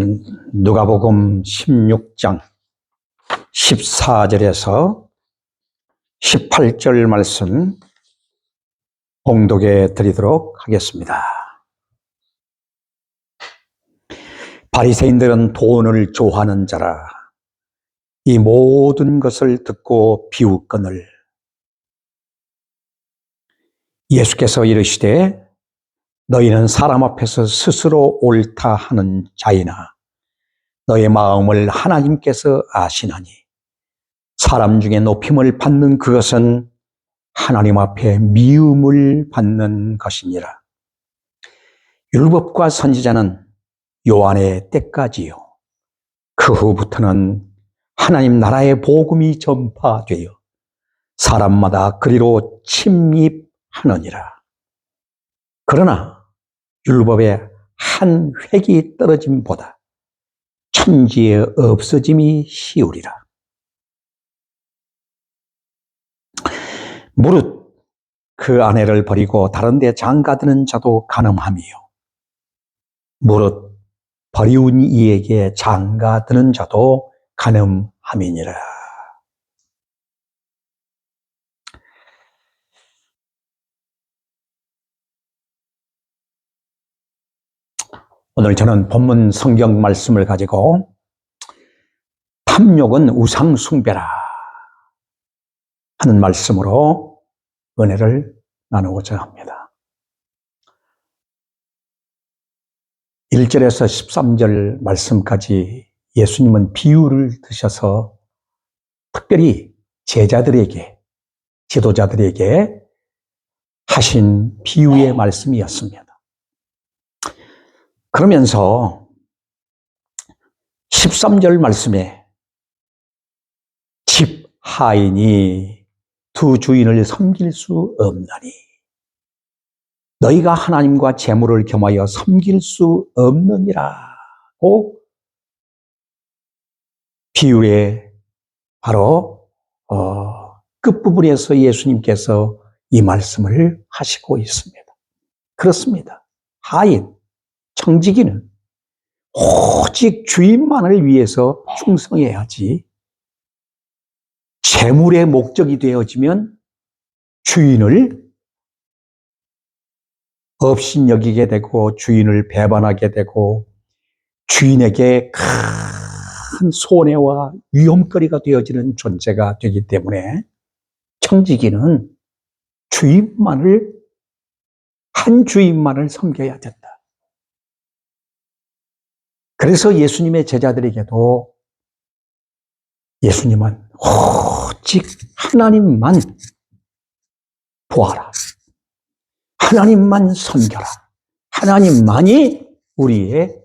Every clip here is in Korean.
오늘은 누가복음 16장 14절에서 18절 말씀 봉독해 드리도록 하겠습니다. 바리새인들은 돈을 좋아하는 자라 이 모든 것을 듣고 비웃거늘 예수께서 이르시되 너희는 사람 앞에서 스스로 옳다 하는 자이나 너의 마음을 하나님께서 아시나니 사람 중에 높임을 받는 그것은 하나님 앞에 미움을 받는 것이니라. 율법과 선지자는 요한의 때까지요. 그 후부터는 하나님 나라의 복음이 전파되어 사람마다 그리로 침입하느니라. 그러나 율법의 한 획이 떨어짐보다 천지의 없어짐이 쉬우리라. 무릇 그 아내를 버리고 다른 데 장가드는 자도 간음함이요. 무릇 버리운 이에게 장가드는 자도 간음함이니라. 오늘 저는 본문 성경 말씀을 가지고 탐욕은 우상 숭배라 하는 말씀으로 은혜를 나누고자 합니다. 1절에서 13절 말씀까지 예수님은 비유를 드셔서 특별히 제자들에게, 지도자들에게 하신 비유의 말씀이었습니다. 그러면서 13절 말씀에 집 하인이 두 주인을 섬길 수 없나니 너희가 하나님과 재물을 겸하여 섬길 수 없느니라고 비유의 바로 끝부분에서 예수님께서 이 말씀을 하시고 있습니다. 그렇습니다. 하인, 청지기는 오직 주인만을 위해서 충성해야지 재물의 목적이 되어지면 주인을 업신여기게 되고 주인을 배반하게 되고 주인에게 큰 손해와 위험거리가 되어지는 존재가 되기 때문에 청지기는 한 주인만을 섬겨야 된다. 그래서 예수님의 제자들에게도 예수님은 오직 하나님만 보아라. 하나님만 섬겨라. 하나님만이 우리의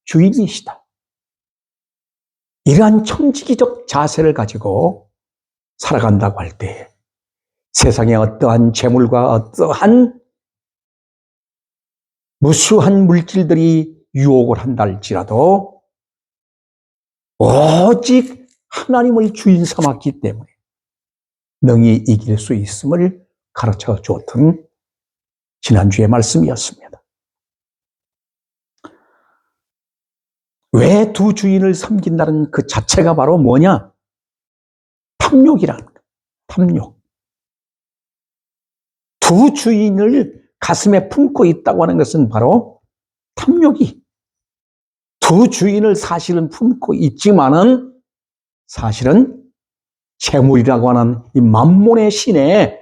주인이시다. 이러한 청지기적 자세를 가지고 살아간다고 할 때 세상에 어떠한 재물과 어떠한 무수한 물질들이 유혹을 한다 할지라도 오직 하나님을 주인 삼았기 때문에 능히 이길 수 있음을 가르쳐 주었던 지난주의 말씀이었습니다. 왜 두 주인을 섬긴다는 그 자체가 바로 뭐냐? 탐욕이라는 거예요. 탐욕. 두 주인을 가슴에 품고 있다고 하는 것은 바로 탐욕이 두 주인을 사실은 품고 있지만은 사실은 재물이라고 하는 이 만몬의 신에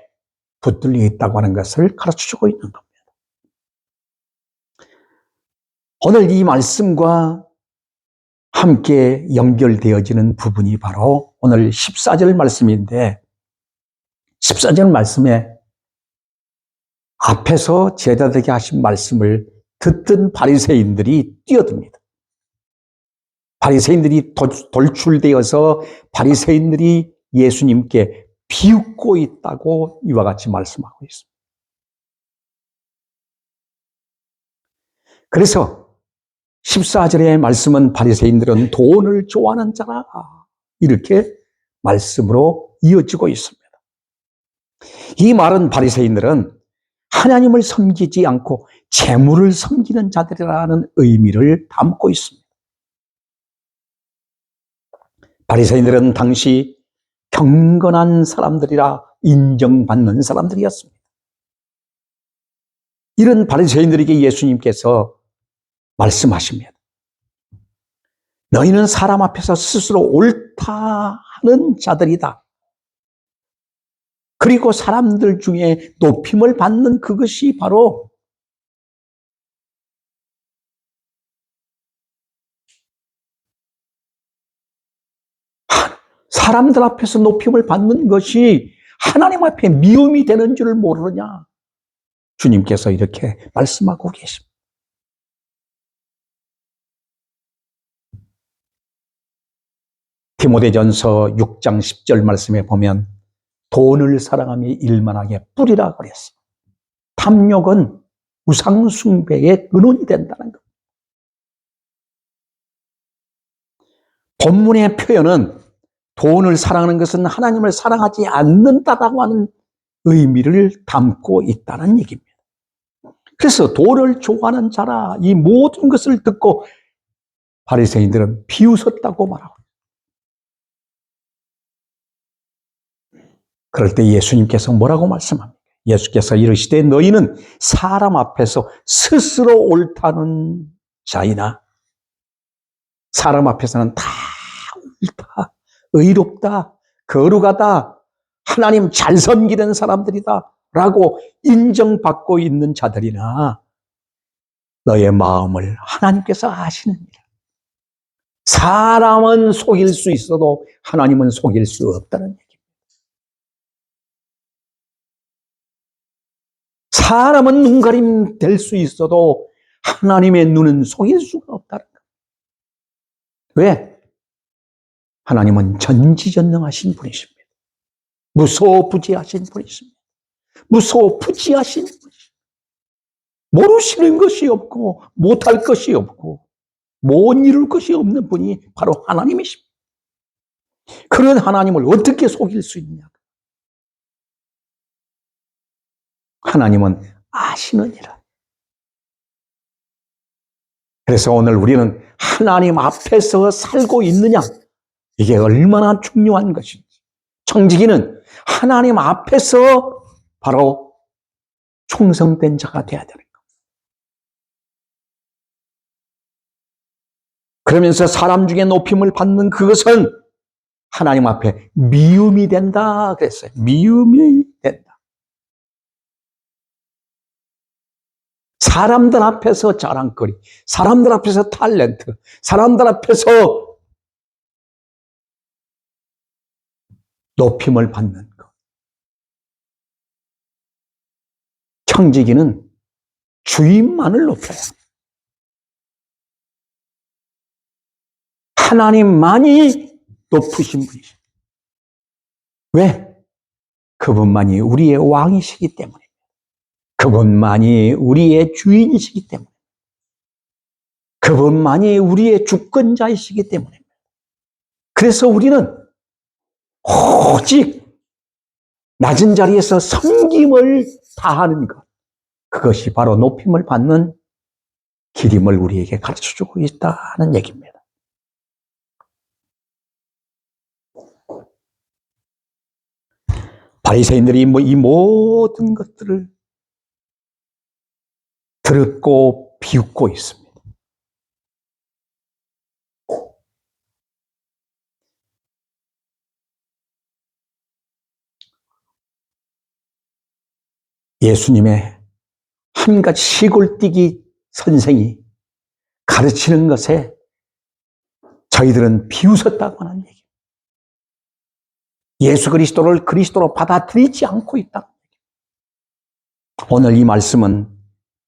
붙들려 있다고 하는 것을 가르쳐주고 있는 겁니다. 오늘 이 말씀과 함께 연결되어지는 부분이 바로 오늘 14절 말씀인데 14절 말씀에 앞에서 제자들에게 하신 말씀을 듣던 바리새인들이 뛰어듭니다. 바리새인들이 돌출되어서 바리새인들이 예수님께 비웃고 있다고 이와 같이 말씀하고 있습니다. 그래서 14절의 말씀은 바리새인들은 돈을 좋아하는 자라 이렇게 말씀으로 이어지고 있습니다. 이 말은 바리새인들은 하나님을 섬기지 않고 재물을 섬기는 자들이라는 의미를 담고 있습니다. 바리새인들은 당시 경건한 사람들이라 인정받는 사람들이었습니다. 이런 바리새인들에게 예수님께서 말씀하십니다. 너희는 사람 앞에서 스스로 옳다 하는 자들이다. 그리고 사람들 중에 높임을 받는 그것이 바로 사람들 앞에서 높임을 받는 것이 하나님 앞에 미움이 되는 줄 모르느냐. 주님께서 이렇게 말씀하고 계십니다. 디모데전서 6장 10절 말씀에 보면 돈을 사랑함이 일만하게 뿌리라 그랬습니다. 탐욕은 우상숭배의 근원이 된다는 것. 본문의 표현은 돈을 사랑하는 것은 하나님을 사랑하지 않는다라고 하는 의미를 담고 있다는 얘기입니다. 그래서 돈을 좋아하는 자라 이 모든 것을 듣고 바리새인들은 비웃었다고 말하고, 그럴 때 예수님께서 뭐라고 말씀합니까? 예수께서 이르시되 너희는 사람 앞에서 스스로 옳다는 자이나 사람 앞에서는 다 옳다, 의롭다, 거룩하다, 하나님 잘 섬기는 사람들이다 라고 인정받고 있는 자들이나 너의 마음을 하나님께서 아시느니라. 사람은 속일 수 있어도 하나님은 속일 수 없다는 얘기입니다. 사람은 눈가림 될 수 있어도 하나님의 눈은 속일 수가 없다는 거예요. 왜? 하나님은 전지전능하신 분이십니다. 무소부지하신 분이십니다. 무소부지하신 분이십니다. 모르시는 것이 없고 못할 것이 없고 못 이룰 것이 없는 분이 바로 하나님이십니다. 그런 하나님을 어떻게 속일 수 있냐? 하나님은 아시느니라. 그래서 오늘 우리는 하나님 앞에서 살고 있느냐, 이게 얼마나 중요한 것인지. 청지기는 하나님 앞에서 바로 충성된 자가 되어야 되는 겁니다. 그러면서 사람 중에 높임을 받는 그것은 하나님 앞에 미움이 된다 그랬어요. 미움이 된다. 사람들 앞에서 자랑거리, 사람들 앞에서 탤런트, 사람들 앞에서 높임을 받는 것. 청지기는 주인만을 높여야 합니다. 하나님만이 높으신 분이십니다. 왜? 그분만이 우리의 왕이시기 때문에. 그분만이 우리의 주인이시기 때문에. 그분만이 우리의 주권자이시기 때문에. 그래서 우리는 오직 낮은 자리에서 섬김을 다하는 것, 그것이 바로 높임을 받는 길임을 우리에게 가르쳐주고 있다는 얘기입니다. 바리새인들이 이 모든 것들을 들었고 비웃고 있습니다. 예수님의 한 가지 시골뛰기 선생이 가르치는 것에 저희들은 비웃었다고 하는 얘기입니다. 예수 그리스도를 그리스도로 받아들이지 않고 있다. 오늘 이 말씀은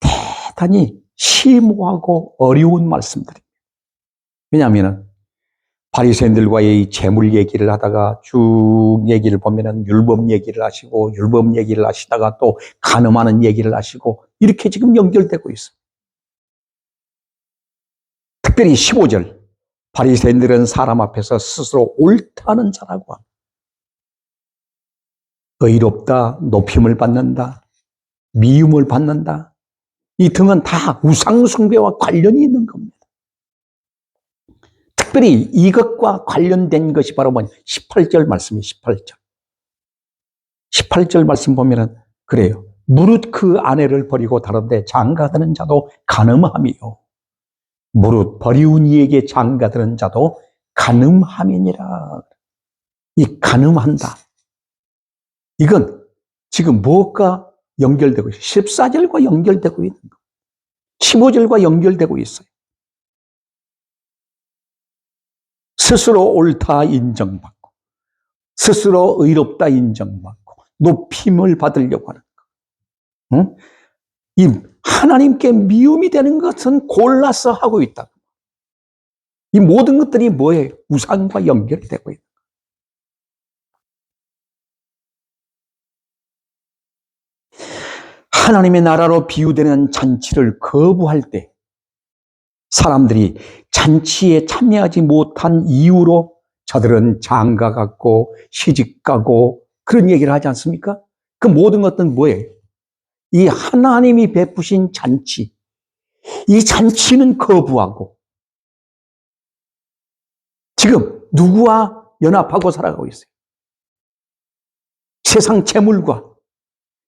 대단히 심오하고 어려운 말씀들입니다. 왜냐하면 바리새인들과의 재물 얘기를 하다가 쭉 얘기를 보면은 율법 얘기를 하시고 율법 얘기를 하시다가 또 간음하는 얘기를 하시고 이렇게 지금 연결되고 있어요. 특별히 15절 바리새인들은 사람 앞에서 스스로 옳다는 자라고 합니다. 의롭다, 높임을 받는다, 미움을 받는다, 이 등은 다 우상숭배와 관련이 있는 겁니다. 특별히 이것과 관련된 것이 바로 뭐냐? 18절 말씀이에요. 18절. 18절 말씀 보면은 그래요. 무릇 그 아내를 버리고 다른데 장가드는 자도 간음함이요. 무릇 버리운 이에게 장가드는 자도 간음함이니라. 이 간음한다. 이건 지금 무엇과 연결되고 있어요? 14절과 연결되고 있는 거. 15절과 연결되고 있어요. 스스로 옳다 인정받고, 스스로 의롭다 인정받고, 높임을 받으려고 하는 거. 응? 이 하나님께 미움이 되는 것은 골라서 하고 있다. 이 모든 것들이 뭐예요? 우상과 연결되고 있다. 하나님의 나라로 비유되는 잔치를 거부할 때 사람들이 잔치에 참여하지 못한 이유로 저들은 장가 갔고 시집 가고 그런 얘기를 하지 않습니까? 그 모든 것들은 뭐예요? 이 하나님이 베푸신 잔치, 이 잔치는 거부하고 지금 누구와 연합하고 살아가고 있어요? 세상 재물과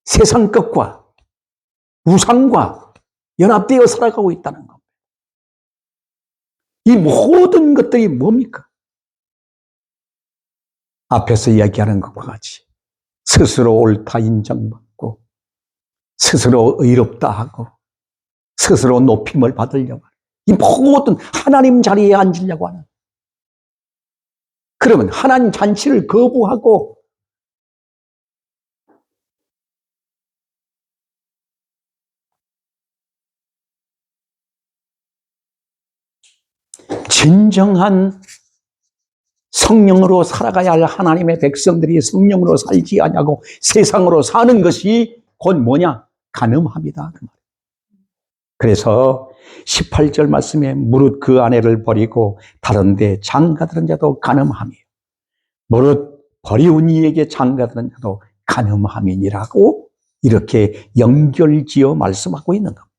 세상 것과 우상과 연합되어 살아가고 있다는 겁니다. 이 모든 것들이 뭡니까? 앞에서 이야기하는 것과 같이 스스로 옳다 인정받고 스스로 의롭다 하고 스스로 높임을 받으려고 하는 이 모든 하나님 자리에 앉으려고 하는 그러면 하나님 잔치를 거부하고 진정한 성령으로 살아가야 할 하나님의 백성들이 성령으로 살지 않냐고 세상으로 사는 것이 곧 뭐냐? 간음합니다. 그래서 18절 말씀에 무릇 그 아내를 버리고 다른 데 장가드는 자도 간음함이에요. 무릇 버리운 이에게 장가드는 자도 간음함이니라고 이렇게 연결지어 말씀하고 있는 겁니다.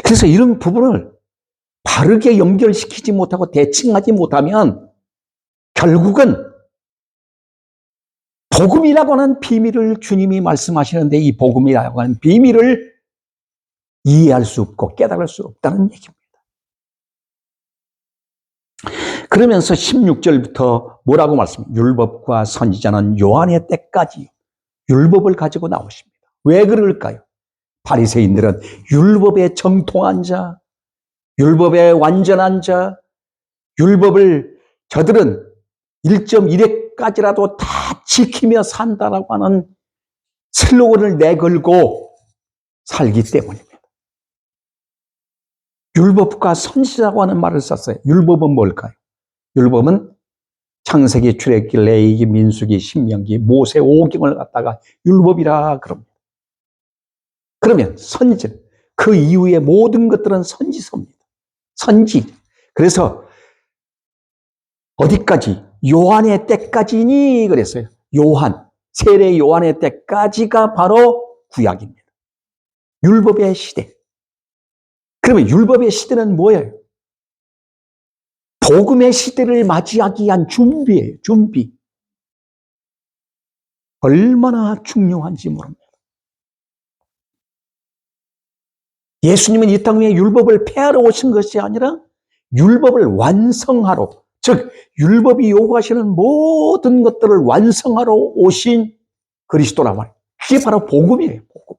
그래서 이런 부분을 바르게 연결시키지 못하고 대칭하지 못하면 결국은 복음이라고 하는 비밀을 주님이 말씀하시는데 이 복음이라고 하는 비밀을 이해할 수 없고 깨달을 수 없다는 얘기입니다. 그러면서 16절부터 뭐라고 말씀합니까? 율법과 선지자는 요한의 때까지 율법을 가지고 나오십니다. 왜 그럴까요? 바리새인들은 율법에 정통한 자, 율법에 완전한 자, 율법을 저들은 1.1회까지라도 다 지키며 산다라고 하는 슬로건을 내걸고 살기 때문입니다. 율법과 선지자라고 하는 말을 썼어요. 율법은 뭘까요? 율법은 창세기, 출애굽기, 레위기, 민수기, 신명기, 모세 5경을 갖다가 율법이라 그럽니다. 그러면 선지, 그 이후의 모든 것들은 선지서입니다. 선지. 그래서 어디까지? 요한의 때까지니 그랬어요. 요한, 세례 요한의 때까지가 바로 구약입니다. 율법의 시대. 그러면 율법의 시대는 뭐예요? 복음의 시대를 맞이하기 위한 준비예요. 준비. 얼마나 중요한지 모릅니다. 예수님은 이 땅 위에 율법을 폐하러 오신 것이 아니라 율법을 완성하러, 즉 율법이 요구하시는 모든 것들을 완성하러 오신 그리스도란 말이에요. 그게 바로 복음이에요. 복음.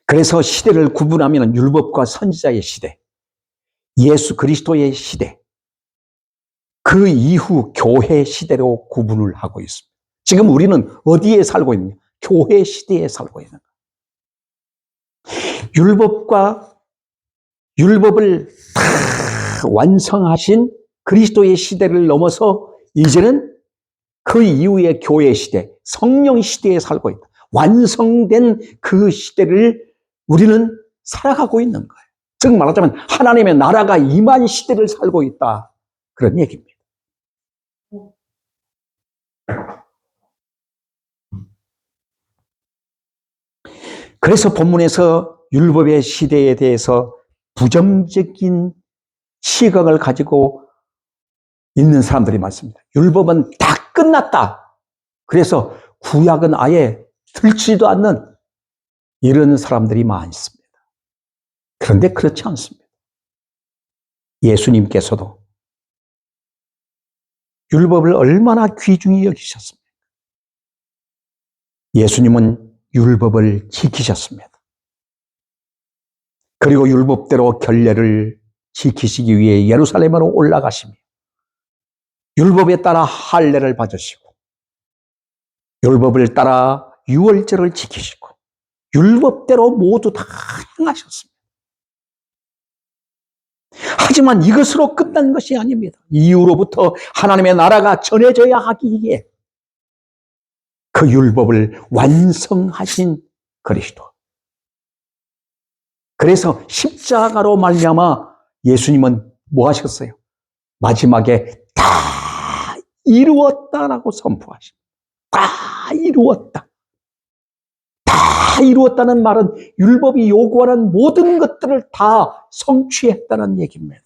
그래서 시대를 구분하면 율법과 선지자의 시대, 예수 그리스도의 시대, 그 이후 교회 시대로 구분을 하고 있습니다. 지금 우리는 어디에 살고 있느냐? 교회 시대에 살고 있는 거예요. 율법을 다 완성하신 그리스도의 시대를 넘어서 이제는 그 이후의 교회 시대, 성령 시대에 살고 있다. 완성된 그 시대를 우리는 살아가고 있는 거예요. 즉 말하자면 하나님의 나라가 임한 시대를 살고 있다. 그런 얘기입니다. 그래서 본문에서 율법의 시대에 대해서 부정적인 시각을 가지고 있는 사람들이 많습니다. 율법은 다 끝났다. 그래서 구약은 아예 들지도 않는 이런 사람들이 많습니다. 그런데 그렇지 않습니다. 예수님께서도 율법을 얼마나 귀중히 여기셨습니까? 예수님은 율법을 지키셨습니다. 그리고 율법대로 결례를 지키시기 위해 예루살렘으로 올라가시며 율법에 따라 할례를 받으시고 율법을 따라 유월절을 지키시고 율법대로 모두 다 행하셨습니다. 하지만 이것으로 끝난 것이 아닙니다. 이후로부터 하나님의 나라가 전해져야 하기에 그 율법을 완성하신 그리스도. 그래서 십자가로 말미암아 예수님은 뭐 하셨어요? 마지막에 다 이루었다라고 선포하십니다. 다 이루었다. 다 이루었다는 말은 율법이 요구하는 모든 것들을 다 성취했다는 얘기입니다.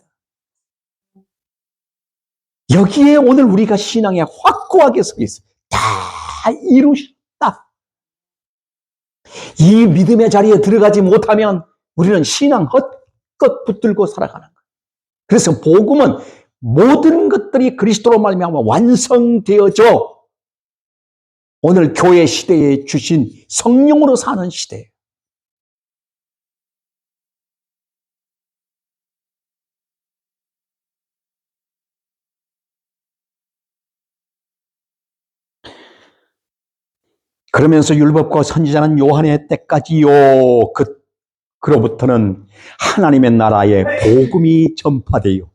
여기에 오늘 우리가 신앙에 확고하게 서 있어요. 다 이루셨다. 이 믿음의 자리에 들어가지 못하면 우리는 신앙 헛것 붙들고 살아가는 거예요. 그래서 복음은 모든 것들이 그리스도로 말미암아 완성되어져 오늘 교회 시대에 주신 성령으로 사는 시대예요. 그러면서 율법과 선지자는 요한의 때까지요. 그로부터는 하나님의 나라의 복음이 전파되어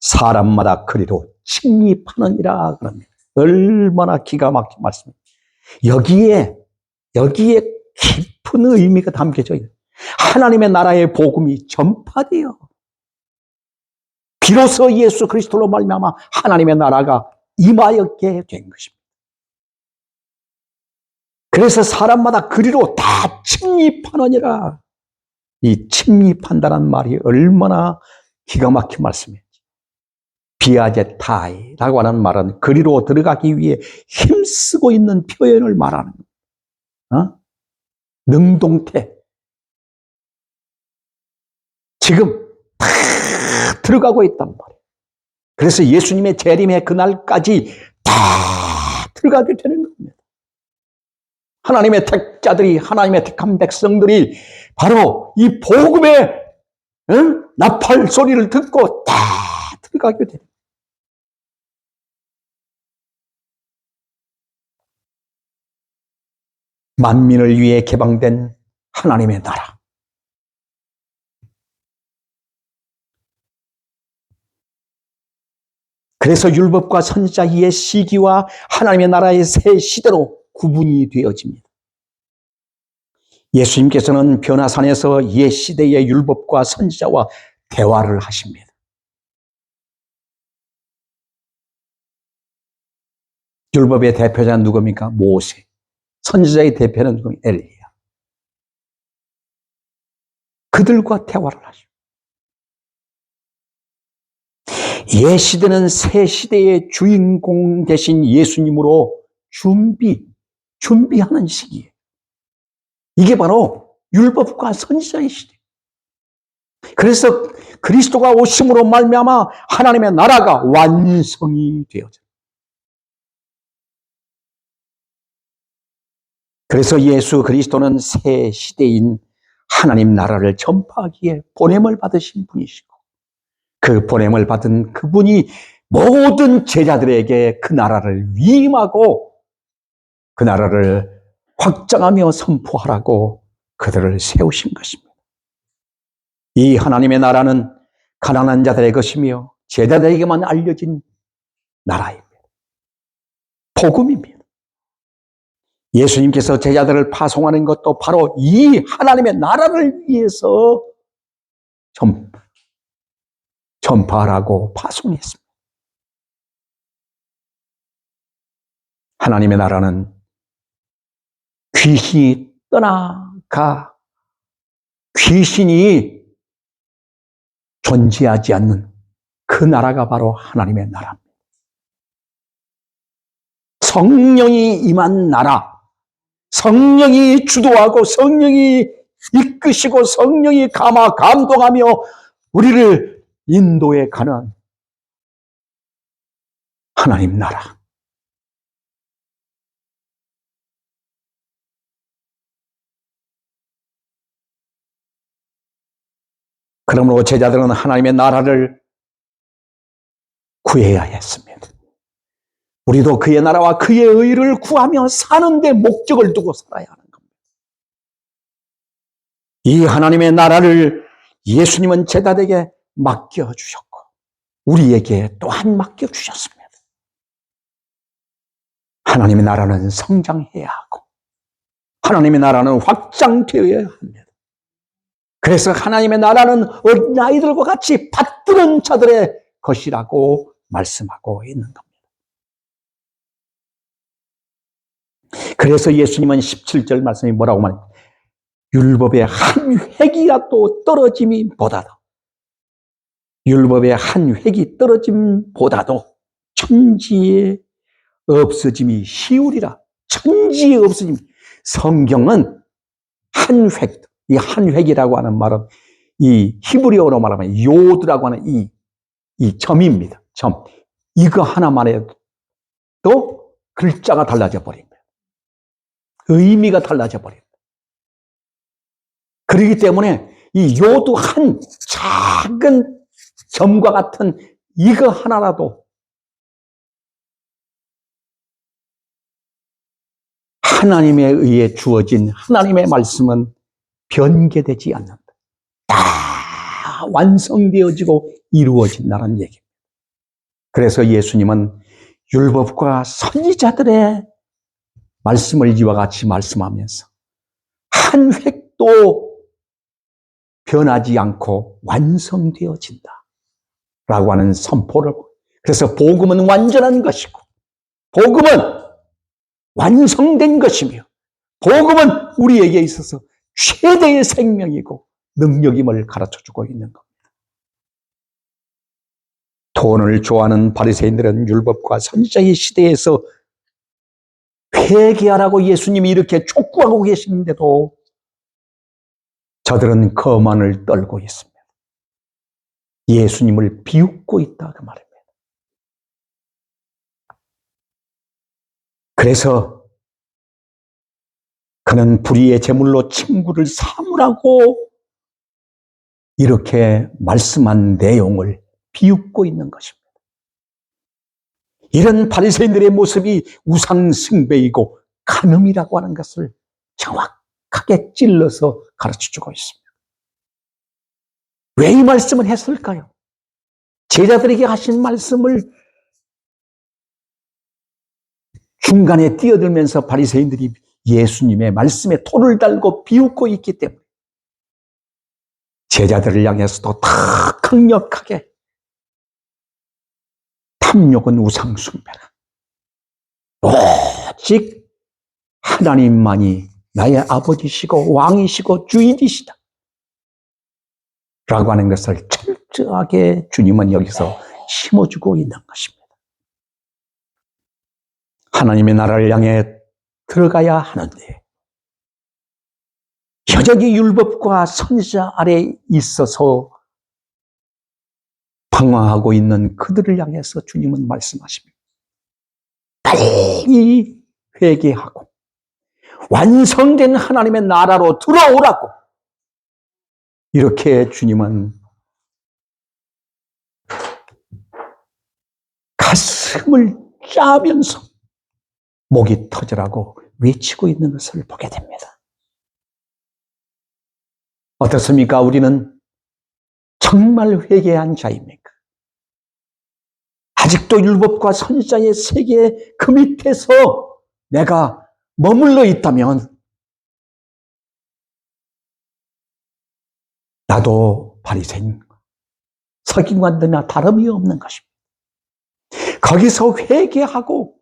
사람마다 그리로 침입하느니라 그럽니다. 얼마나 기가 막힌 말씀입니다. 여기에 깊은 의미가 담겨져 있어요. 하나님의 나라의 복음이 전파되어 비로소 예수 그리스도로 말미암아 하나님의 나라가 임하였게 된 것입니다. 그래서 사람마다 그리로 다 침입하느니라. 이 침입한다는 말이 얼마나 기가 막힌 말씀이에요. 비아제타이라고 하는 말은 그리로 들어가기 위해 힘쓰고 있는 표현을 말하는 거예요. 능동태. 지금 다 들어가고 있단 말이에요. 그래서 예수님의 재림의 그날까지 다 들어가게 되는 겁니다. 하나님의 택자들이, 하나님의 택한 백성들이 바로 이 복음의 나팔 소리를 듣고 다 들어가게 됩니다. 만민을 위해 개방된 하나님의 나라. 그래서 율법과 선지자 옛 시기와 하나님의 나라의 새 시대로 구분이 되어집니다. 예수님께서는 변화산에서 옛 시대의 율법과 선지자와 대화를 하십니다. 율법의 대표자는 누굽니까? 모세. 선지자의 대표는 누굽니까? 엘리야. 그들과 대화를 하십니다. 옛 시대는 새 시대의 주인공 되신 예수님으로 준비하는 시기예요. 이게 바로 율법과 선지자의 시대. 그래서 그리스도가 오심으로 말미암아 하나님의 나라가 완성이 되어져요. 그래서 예수 그리스도는 새 시대인 하나님 나라를 전파하기에 보냄을 받으신 분이시고 그 보냄을 받은 그분이 모든 제자들에게 그 나라를 위임하고 그 나라를 확장하며 선포하라고 그들을 세우신 것입니다. 이 하나님의 나라는 가난한 자들의 것이며 제자들에게만 알려진 나라입니다. 복음입니다. 예수님께서 제자들을 파송하는 것도 바로 이 하나님의 나라를 위해서 전파하라고 파송했습니다. 하나님의 나라는 귀신이 떠나가 귀신이 존재하지 않는 그 나라가 바로 하나님의 나라입니다. 성령이 임한 나라, 성령이 주도하고 성령이 이끄시고 성령이 감동하며 우리를 인도해 가는 하나님 나라. 그러므로 제자들은 하나님의 나라를 구해야 했습니다. 우리도 그의 나라와 그의 의를 구하며 사는 데 목적을 두고 살아야 하는 겁니다. 이 하나님의 나라를 예수님은 제자들에게 맡겨주셨고 우리에게 또한 맡겨주셨습니다. 하나님의 나라는 성장해야 하고 하나님의 나라는 확장되어야 합니다. 그래서 하나님의 나라는 어린아이들과 같이 받드는 자들의 것이라고 말씀하고 있는 겁니다. 그래서 예수님은 17절 말씀이 뭐라고 말합니까? 율법의 한 획이라도 떨어짐이 보다도 율법의 한 획이 떨어짐보다도 천지의 없어짐이 쉬우리라. 천지의 없어짐. 성경은 한 획, 이 한 획이라고 하는 말은 이 히브리어로 말하면 요드라고 하는 이 점입니다. 점. 이거 하나만 해도 글자가 달라져 버립니다. 의미가 달라져 버립니다. 그렇기 때문에 이 요드 한 작은 점과 같은 이거 하나라도 하나님에 의해 주어진 하나님의 말씀은 변개되지 않는다. 다 완성되어지고 이루어진다는 얘기입니다. 그래서 예수님은 율법과 선지자들의 말씀을 이와 같이 말씀하면서 한 획도 변하지 않고 완성되어진다 라고 하는 선포를. 그래서 복음은 완전한 것이고 복음은 완성된 것이며 복음은 우리에게 있어서 최대의 생명이고 능력임을 가르쳐주고 있는 겁니다. 돈을 좋아하는 바리새인들은 율법과 선지자의 시대에서 회개하라고 예수님이 이렇게 촉구하고 계시는데도 저들은 거만을 떨고 있습니다. 예수님을 비웃고 있다 그 말입니다. 그래서 그는 불의의 제물로 친구를 삼으라고 이렇게 말씀한 내용을 비웃고 있는 것입니다. 이런 바리새인들의 모습이 우상숭배이고 간음이라고 하는 것을 정확하게 찔러서 가르쳐주고 있습니다. 왜 이 말씀을 했을까요? 제자들에게 하신 말씀을 중간에 뛰어들면서 바리새인들이 예수님의 말씀에 토를 달고 비웃고 있기 때문에 제자들을 향해서도 다 강력하게 탐욕은 우상숭배라. 오직 하나님만이 나의 아버지시고 왕이시고 주인이시다. 라고 하는 것을 철저하게 주님은 여기서 심어주고 있는 것입니다. 하나님의 나라를 향해 들어가야 하는데 여전히 율법과 선지자 아래에 있어서 방황하고 있는 그들을 향해서 주님은 말씀하십니다. 빨리 회개하고 완성된 하나님의 나라로 들어오라고 이렇게 주님은 가슴을 짜면서 목이 터지라고 외치고 있는 것을 보게 됩니다. 어떻습니까? 우리는 정말 회개한 자입니까? 아직도 율법과 선지자의 세계 그 밑에서 내가 머물러 있다면 나도 바리새인 서기관들이나 다름이 없는 것입니다. 거기서 회개하고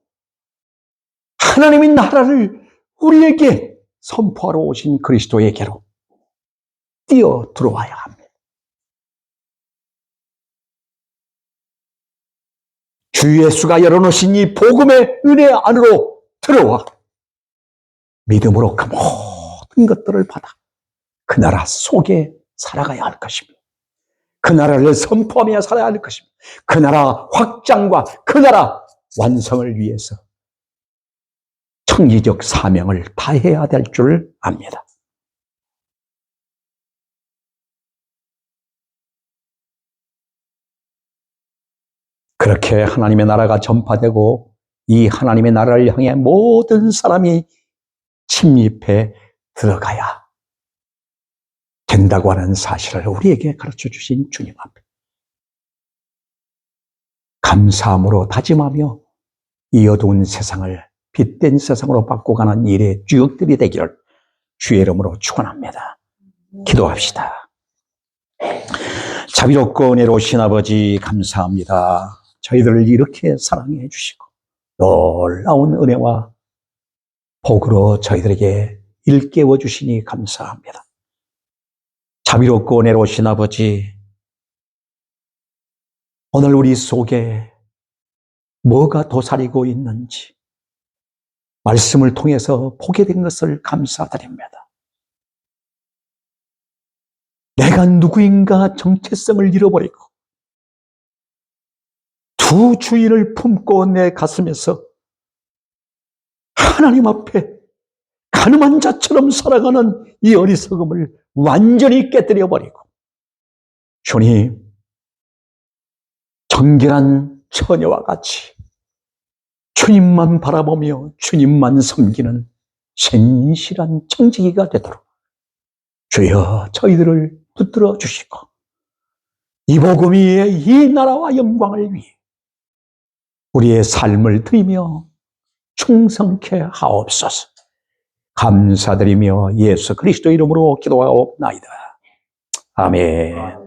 하나님의 나라를 우리에게 선포하러 오신 그리스도에게로 뛰어 들어와야 합니다. 주 예수가 열어놓으신 이 복음의 은혜 안으로 들어와 믿음으로 그 모든 것들을 받아 그 나라 속에 살아가야 할 것입니다. 그 나라를 선포하며 살아야 할 것입니다. 그 나라 확장과 그 나라 완성을 위해서 청지적 사명을 다해야 될 줄 압니다. 그렇게 하나님의 나라가 전파되고 이 하나님의 나라를 향해 모든 사람이 침입해 들어가야 된다고 하는 사실을 우리에게 가르쳐 주신 주님 앞에 감사함으로 다짐하며 이 어두운 세상을 빛된 세상으로 바꿔가는 일의 주역들이 되기를 주의 이름으로 축원합니다. 기도합시다. 자비롭고 은혜로우신 아버지 감사합니다. 저희들을 이렇게 사랑해 주시고 놀라운 은혜와 복으로 저희들에게 일깨워 주시니 감사합니다. 자비롭고 은혜로우신 아버지, 오늘 우리 속에 뭐가 도사리고 있는지 말씀을 통해서 보게 된 것을 감사드립니다. 내가 누구인가 정체성을 잃어버리고 두 주인을 품고 내 가슴에서 하나님 앞에 가늠한 자처럼 살아가는 이 어리석음을 완전히 깨뜨려버리고 주님, 정결한 처녀와 같이 주님만 바라보며 주님만 섬기는 신실한 청지기가 되도록 주여 저희들을 붙들어 주시고 이 복음 위에 이 나라와 영광을 위해 우리의 삶을 드리며 충성케 하옵소서. 감사드리며 예수 그리스도 이름으로 기도하옵나이다. 아멘.